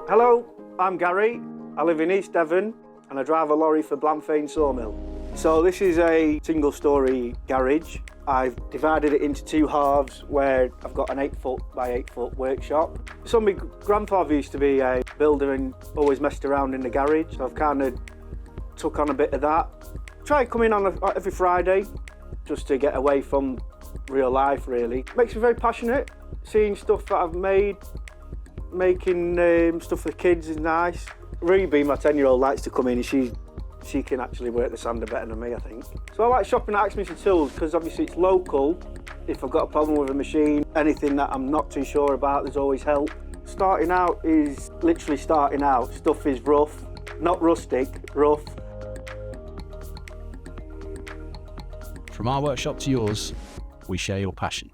Hello, I'm Gary. I live in East Devon and I drive a lorry for Blanfane Sawmill. So this is a single-storey garage. I've divided it into two halves where I've got an 8-foot by 8-foot workshop. So my grandfather used to be a builder and always messed around in the garage, so I've kind of took on a bit of that. Try and come in on every Friday just to get away from real life, really. Makes me very passionate. Seeing stuff that I've made, making stuff for the kids is nice. Ruby, my 10-year-old, likes to come in and she can actually work the sander better than me, I think. So I like shopping at Axminster tools because obviously it's local. If I've got a problem with a machine, anything that I'm not too sure about, there's always help. Starting out is literally starting out. Stuff is rough, not rustic, rough. From our workshop to yours, we share your passion.